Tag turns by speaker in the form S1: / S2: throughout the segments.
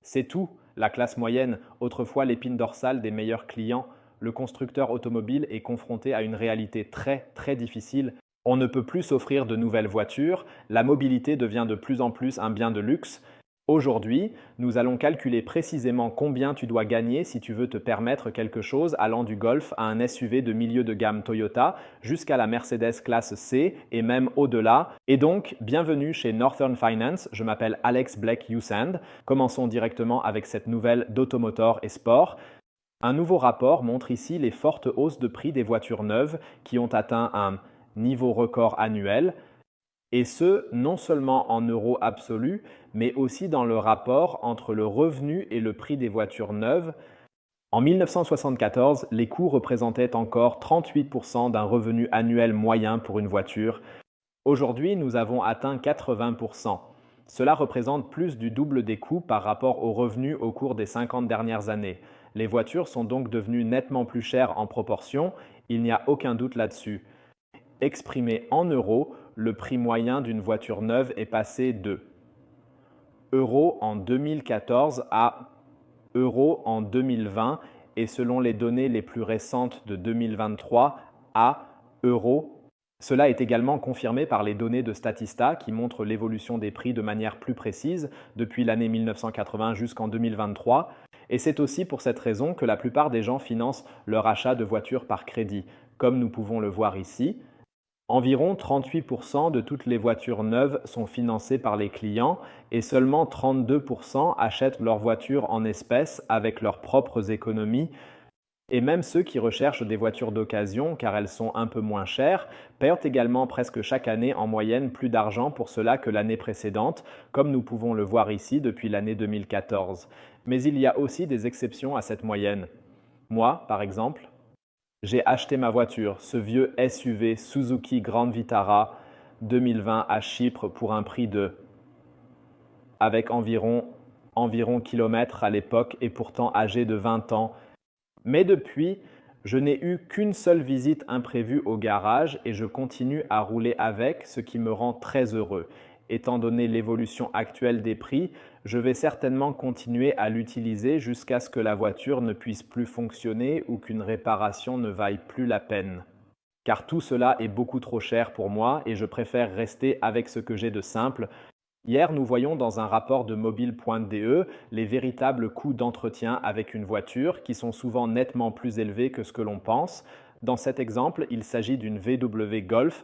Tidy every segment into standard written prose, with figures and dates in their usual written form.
S1: C'est tout, la classe moyenne, autrefois l'épine dorsale des meilleurs clients. Le constructeur automobile est confronté à une réalité très très difficile. On ne peut plus s'offrir de nouvelles voitures, la mobilité devient de plus en plus un bien de luxe. Aujourd'hui, nous allons calculer précisément combien tu dois gagner si tu veux te permettre quelque chose allant du Golf à un SUV de milieu de gamme Toyota jusqu'à la Mercedes classe C et même au-delà. Et donc, bienvenue chez Northern Finance, je m'appelle Alex Blake Yousand. Commençons directement avec cette nouvelle d'Automotor et Sport. Un nouveau rapport montre ici les fortes hausses de prix des voitures neuves qui ont atteint un niveau record annuel, et ce, non seulement en euros absolus, mais aussi dans le rapport entre le revenu et le prix des voitures neuves. En 1974, les coûts représentaient encore 38% d'un revenu annuel moyen pour une voiture. Aujourd'hui, nous avons atteint 80%. Cela représente plus du double des coûts par rapport aux revenus au cours des 50 dernières années. Les voitures sont donc devenues nettement plus chères en proportion, il n'y a aucun doute là-dessus. Exprimé en euros, le prix moyen d'une voiture neuve est passé de euros en 2014 à euros en 2020 et selon les données les plus récentes de 2023 à euros. Cela est également confirmé par les données de Statista qui montrent l'évolution des prix de manière plus précise depuis l'année 1980 jusqu'en 2023. Et c'est aussi pour cette raison que la plupart des gens financent leur achat de voitures par crédit, comme nous pouvons le voir ici. Environ 38% de toutes les voitures neuves sont financées par les clients et seulement 32% achètent leur voiture en espèces avec leurs propres économies. Et même ceux qui recherchent des voitures d'occasion, car elles sont un peu moins chères, perdent également presque chaque année en moyenne plus d'argent pour cela que l'année précédente, comme nous pouvons le voir ici depuis l'année 2014. Mais il y a aussi des exceptions à cette moyenne. Moi, par exemple, j'ai acheté ma voiture, ce vieux SUV Suzuki Grand Vitara 2020 à Chypre pour un prix de avec environ kilomètres à l'époque et pourtant âgé de 20 ans. Mais depuis, je n'ai eu qu'une seule visite imprévue au garage et je continue à rouler avec, ce qui me rend très heureux. Étant donné l'évolution actuelle des prix, je vais certainement continuer à l'utiliser jusqu'à ce que la voiture ne puisse plus fonctionner ou qu'une réparation ne vaille plus la peine. Car tout cela est beaucoup trop cher pour moi et je préfère rester avec ce que j'ai de simple. Hier, nous voyons dans un rapport de mobile.de les véritables coûts d'entretien avec une voiture qui sont souvent nettement plus élevés que ce que l'on pense. Dans cet exemple, il s'agit d'une VW Golf.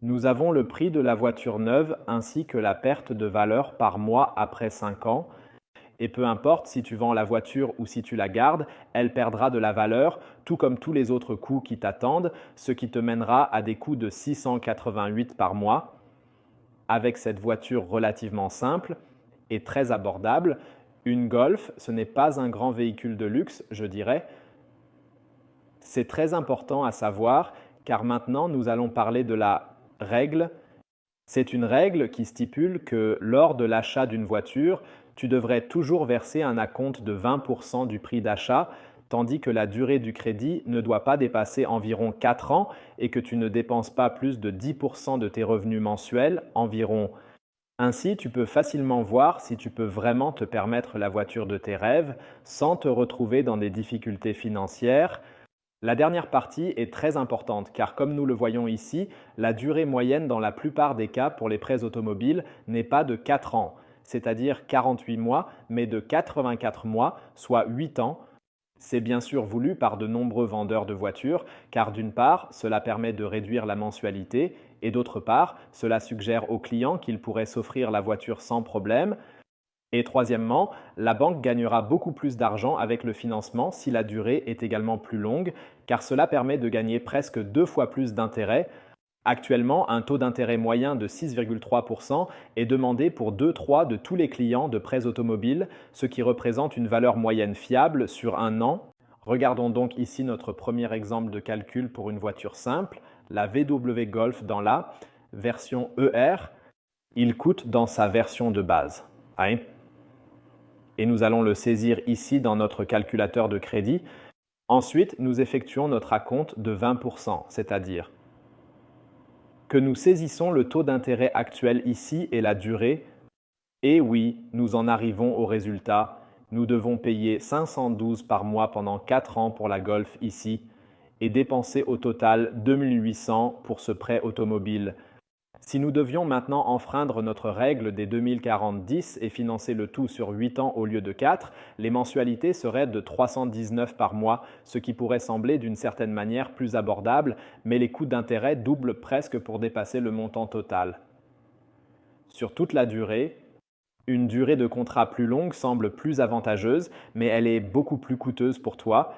S1: Nous avons le prix de la voiture neuve ainsi que la perte de valeur par mois après 5 ans. Et peu importe si tu vends la voiture ou si tu la gardes, elle perdra de la valeur, tout comme tous les autres coûts qui t'attendent, ce qui te mènera à des coûts de 688 par mois. Avec cette voiture relativement simple et très abordable, une Golf, ce n'est pas un grand véhicule de luxe, je dirais. C'est très important à savoir car maintenant nous allons parler de la règle. C'est une règle qui stipule que lors de l'achat d'une voiture, tu devrais toujours verser un acompte de 20% du prix d'achat, tandis que la durée du crédit ne doit pas dépasser environ 4 ans et que tu ne dépenses pas plus de 10% de tes revenus mensuels, environ. Ainsi, tu peux facilement voir si tu peux vraiment te permettre la voiture de tes rêves sans te retrouver dans des difficultés financières. La dernière partie est très importante car comme nous le voyons ici, la durée moyenne dans la plupart des cas pour les prêts automobiles n'est pas de 4 ans, c'est-à-dire 48 mois, mais de 84 mois, soit 8 ans. C'est bien sûr voulu par de nombreux vendeurs de voitures car d'une part, cela permet de réduire la mensualité et d'autre part, cela suggère aux clients qu'ils pourraient s'offrir la voiture sans problème. Et troisièmement, la banque gagnera beaucoup plus d'argent avec le financement si la durée est également plus longue, car cela permet de gagner presque 2 fois plus d'intérêt. Actuellement, un taux d'intérêt moyen de 6,3% est demandé pour 2/3 de tous les clients de prêts automobiles, ce qui représente une valeur moyenne fiable sur un an. Regardons donc ici notre premier exemple de calcul pour une voiture simple, la VW Golf dans la version ER. Il coûte dans sa version de base. Hein? Et nous allons le saisir ici dans notre calculateur de crédit. Ensuite, nous effectuons notre acompte de 20%, c'est-à-dire que nous saisissons le taux d'intérêt actuel ici et la durée. Et oui, nous en arrivons au résultat. Nous devons payer 512 par mois pendant 4 ans pour la Golf ici et dépenser au total 2800 pour ce prêt automobile. Si nous devions maintenant enfreindre notre règle des 2040-10 et financer le tout sur 8 ans au lieu de 4, les mensualités seraient de 319 par mois, ce qui pourrait sembler d'une certaine manière plus abordable, mais les coûts d'intérêt doublent presque pour dépasser le montant total. Sur toute la durée, une durée de contrat plus longue semble plus avantageuse, mais elle est beaucoup plus coûteuse pour toi.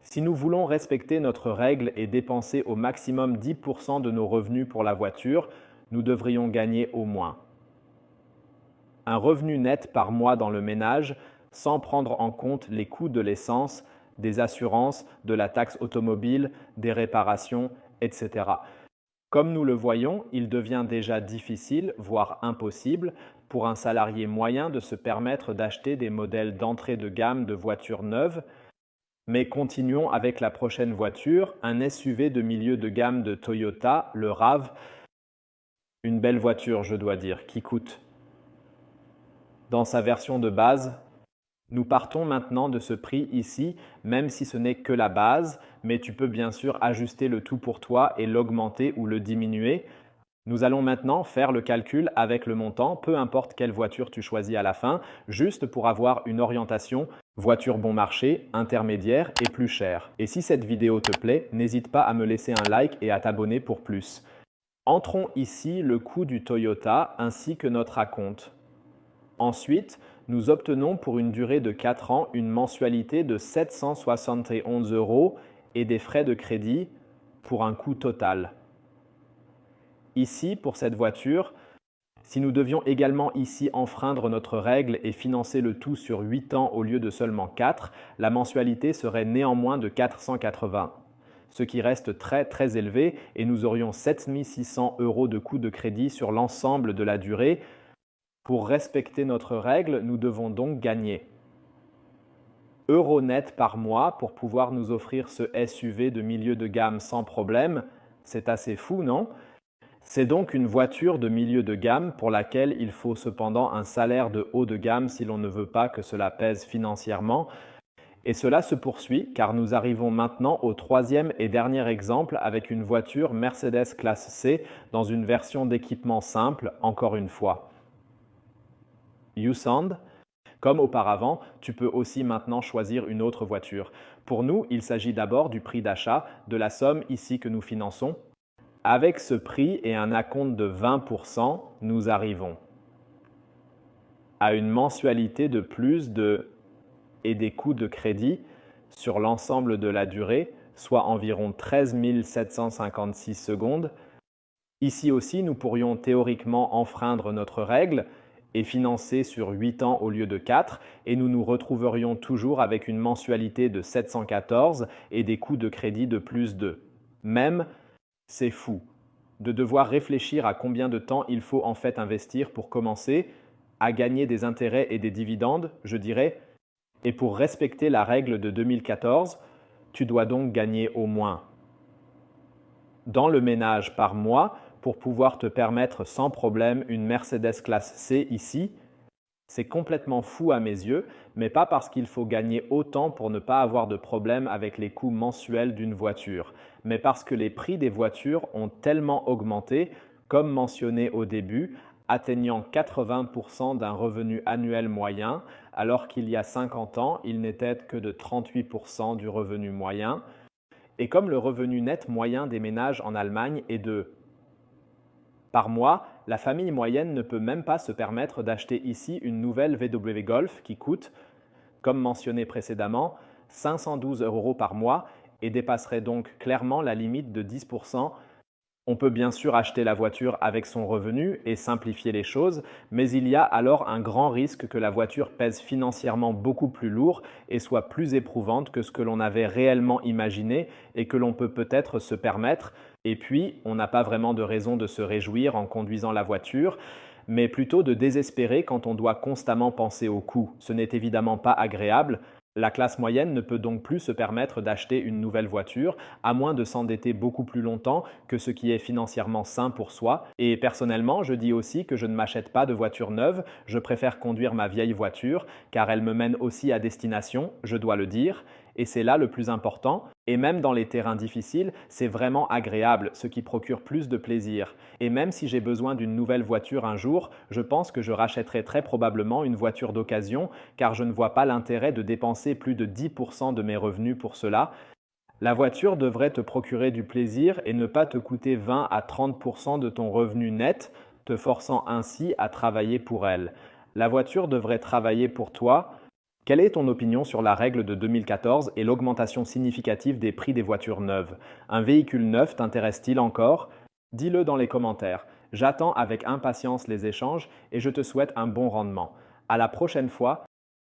S1: Si nous voulons respecter notre règle et dépenser au maximum 10% de nos revenus pour la voiture, nous devrions gagner au moins un revenu net par mois dans le ménage, sans prendre en compte les coûts de l'essence, des assurances, de la taxe automobile, des réparations, etc. Comme nous le voyons, il devient déjà difficile, voire impossible, pour un salarié moyen de se permettre d'acheter des modèles d'entrée de gamme de voitures neuves. Mais continuons avec la prochaine voiture, un SUV de milieu de gamme de Toyota, le RAV. Une belle voiture, je dois dire, qui coûte. Dans sa version de base, nous partons maintenant de ce prix ici, même si ce n'est que la base, mais tu peux bien sûr ajuster le tout pour toi et l'augmenter ou le diminuer. Nous allons maintenant faire le calcul avec le montant, peu importe quelle voiture tu choisis à la fin, juste pour avoir une orientation, voiture bon marché, intermédiaire et plus chère. Et si cette vidéo te plaît, n'hésite pas à me laisser un like et à t'abonner pour plus. Entrons ici le coût du Toyota ainsi que notre acompte. Ensuite, nous obtenons pour une durée de 4 ans une mensualité de 771 € et des frais de crédit pour un coût total. Ici, pour cette voiture, si nous devions également ici enfreindre notre règle et financer le tout sur 8 ans au lieu de seulement 4, la mensualité serait néanmoins de 480, ce qui reste très élevé et nous aurions 7 600 € de coût de crédit sur l'ensemble de la durée. Pour respecter notre règle, nous devons donc gagner € net par mois pour pouvoir nous offrir ce SUV de milieu de gamme sans problème. C'est assez fou, non ? C'est donc une voiture de milieu de gamme pour laquelle il faut cependant un salaire de haut de gamme si l'on ne veut pas que cela pèse financièrement. Et cela se poursuit car nous arrivons maintenant au troisième et dernier exemple avec une voiture Mercedes classe C dans une version d'équipement simple, encore une fois. YouSound. Comme auparavant, tu peux aussi maintenant choisir une autre voiture. Pour nous, il s'agit d'abord du prix d'achat, de la somme ici que nous finançons. Avec ce prix et un acompte de 20%, nous arrivons à une mensualité de plus et des coûts de crédit sur l'ensemble de la durée, soit environ 13 756 secondes. Ici aussi, nous pourrions théoriquement enfreindre notre règle et financer sur 8 ans au lieu de 4, et nous nous retrouverions toujours avec une mensualité de 714 et des coûts de crédit de plus de. Même, c'est fou de devoir réfléchir à combien de temps il faut en fait investir pour commencer à gagner des intérêts et des dividendes, je dirais. Et pour respecter la règle de 2014, tu dois donc gagner au moins dans le ménage par mois pour pouvoir te permettre sans problème une Mercedes classe C ici. C'est complètement fou à mes yeux, mais pas parce qu'il faut gagner autant pour ne pas avoir de problème avec les coûts mensuels d'une voiture, mais parce que les prix des voitures ont tellement augmenté, comme mentionné au début, atteignant 80% d'un revenu annuel moyen, alors qu'il y a 50 ans, il n'était que de 38% du revenu moyen. Et comme le revenu net moyen des ménages en Allemagne est de par mois, la famille moyenne ne peut même pas se permettre d'acheter ici une nouvelle VW Golf qui coûte, comme mentionné précédemment, 512 € par mois et dépasserait donc clairement la limite de 10%. On peut bien sûr acheter la voiture avec son revenu et simplifier les choses, mais il y a alors un grand risque que la voiture pèse financièrement beaucoup plus lourd et soit plus éprouvante que ce que l'on avait réellement imaginé et que l'on peut peut-être se permettre. Et puis, on n'a pas vraiment de raison de se réjouir en conduisant la voiture, mais plutôt de désespérer quand on doit constamment penser aux coûts. Ce n'est évidemment pas agréable. La classe moyenne ne peut donc plus se permettre d'acheter une nouvelle voiture, à moins de s'endetter beaucoup plus longtemps que ce qui est financièrement sain pour soi. Et personnellement, je dis aussi que je ne m'achète pas de voiture neuve, je préfère conduire ma vieille voiture, car elle me mène aussi à destination, je dois le dire. Et c'est là le plus important. Et même dans les terrains difficiles, c'est vraiment agréable, ce qui procure plus de plaisir. Et même si j'ai besoin d'une nouvelle voiture un jour, je pense que je rachèterai très probablement une voiture d'occasion, car je ne vois pas l'intérêt de dépenser plus de 10% de mes revenus pour cela. La voiture devrait te procurer du plaisir et ne pas te coûter 20 à 30% de ton revenu net, te forçant ainsi à travailler pour elle. La voiture devrait travailler pour toi. Quelle est ton opinion sur la règle de 2014 et l'augmentation significative des prix des voitures neuves? Un véhicule neuf t'intéresse-t-il encore? Dis-le dans les commentaires. J'attends avec impatience les échanges et je te souhaite un bon rendement. À la prochaine fois